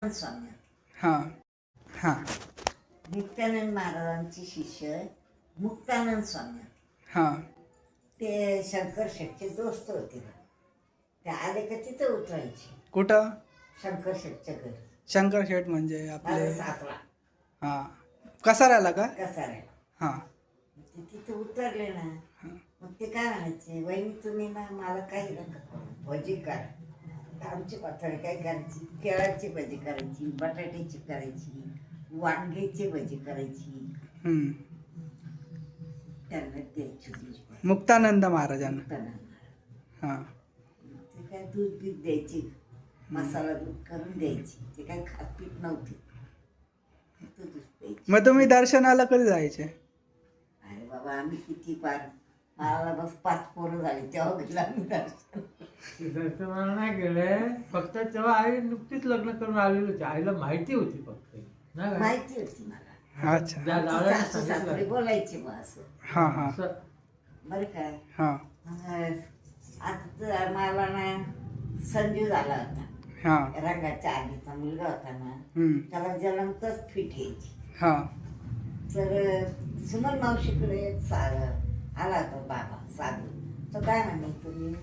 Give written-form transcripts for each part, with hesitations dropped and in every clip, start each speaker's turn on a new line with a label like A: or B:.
A: स्वामी
B: हां हां
A: नित्यानंद महाराजांचे शिष्य मुक्तानंद स्वामी
B: हां
A: ते शंकर शेठचे दोस्त होते ना. ते आले का तिथं उतरायचे
B: कुठं?
A: शंकर शेठच्या घरी.
B: शंकर शेठ म्हणजे
A: माझा
B: आपले
A: सासरा
B: हां कसाऱ्याला का?
A: कसाऱ्याला.
B: हां
A: ते तिथे उतरले ना, मग ते काय म्हणायचे, वहिनी तुम्ही ना मला काही नका करू, भजी करा. आमची पातळी काय करायची, केळाची भजी करायची, बटाट्याची करायची, वांग्याची भजी करायची,
B: हम्म.
A: त्यांना द्यायची भजी.
B: मुक्तानंद महाराजांना हां
A: ते काय दूध बीत द्यायची, मसाला दूध करून द्यायची. ते काय खात पीत नव्हते, फक्त दूध प्यायची.
B: मग तुम्ही दर्शनाला कधी जायचे?
A: अरे बाबा आम्ही किती पार, मला बस 5 पोरं झाली तेव्हा गेला आम्ही दर्शन.
C: दर्शनाला नाही गेले, फक्त तेव्हा आई नुकतीच लग्न करून आलेली होती. आईला माहिती होती फक्त, नाही का?
A: माहिती होती मला.
B: अच्छा
C: त्या
A: आमची
C: जावयाने
A: सासू सासरे
C: सांगितलं.
A: बोलायचे मग असं
B: हां हां
C: असं
A: बरं काय.
B: हां
A: मग आता तर मला ना संजू झाला होता,
B: हां
A: रंगाच्या आधीचा मुलगा होता ना,
B: हम्म.
A: त्याला जन्मतच फिट यायची.
B: हां
A: तर सुमन मावशीकडे आला होता बाबा साधू. तो काय म्हणे, तुम्ही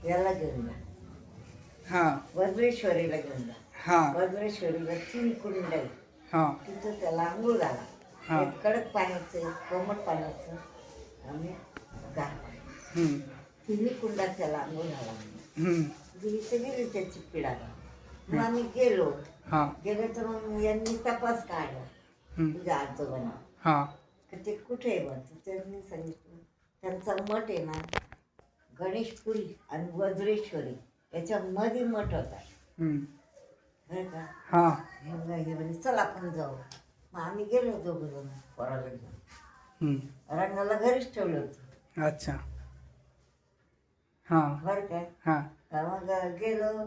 A: याला घेऊन जा,
B: हां
A: वज्रेश्वरीला घेऊन जा.
B: हां
A: वज्रेश्वरीला 3 कुंड आहे,
B: हां
A: तिथं त्याला आंघोळ घाला.
B: हा.
A: एक कडक पाण्याचं, कोमट पाण्याचं आणि गार पाणी,
B: हम्म.
A: 3 कुंडात त्याला आंघोळ घाला.
B: हम्म.
A: गेली गेली त्याची पिढा. मग आम्ही गेलो
B: हां
A: तर मग यांनी तपास काढला
B: हम्म.
A: तुझ्या आजोबांना,
B: हां
A: का ते कुठे आहे बा. तर त्यांनी सांगितलं त्यांचा मठ आहे ना गणेशपुरी आणि वज्रेश्वरी याच्यामध्ये मठ होता.
B: हम्म.
A: बरं का.
B: हां
A: हे म्हणे चल आपण जाऊ. मग आम्ही गेलो दोघं जण पोराला घेऊन.
B: हम्म.
A: रंगाला घरीच ठेवलं होतं.
B: अच्छा हां
A: बरं काय.
B: हां
A: मग गेलो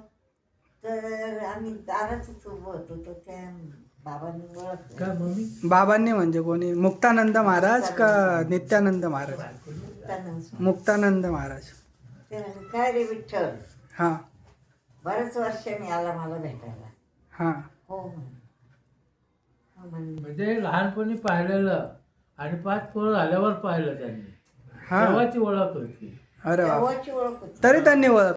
A: तर आम्ही दारातच उभं होतो, तर त्या बाबांनी ओळखलं.
C: काय मम्मी
B: बाबांनी म्हणजे कोणी? मुक्तानंद महाराज का नित्यानंद महाराज?
A: मुक्तानंद.
B: मुक्तानंद महाराज.
A: ते म्हणे, काय रे विठ्ठल,
B: हां
A: बऱ्याच वर्षांनी आला मला भेटायला.
B: हां
A: हो म्हणे. हो म्हणे.
C: म्हणजे लहानपणी पाहिलेलं आणि 5 पोरं झाल्यावर पाहिलं त्यांनी,
B: हां
C: तेव्हाची ओळख होती.
B: अरे वा,
A: तेव्हाची ओळख होती.
B: तरी त्यांनी ओळख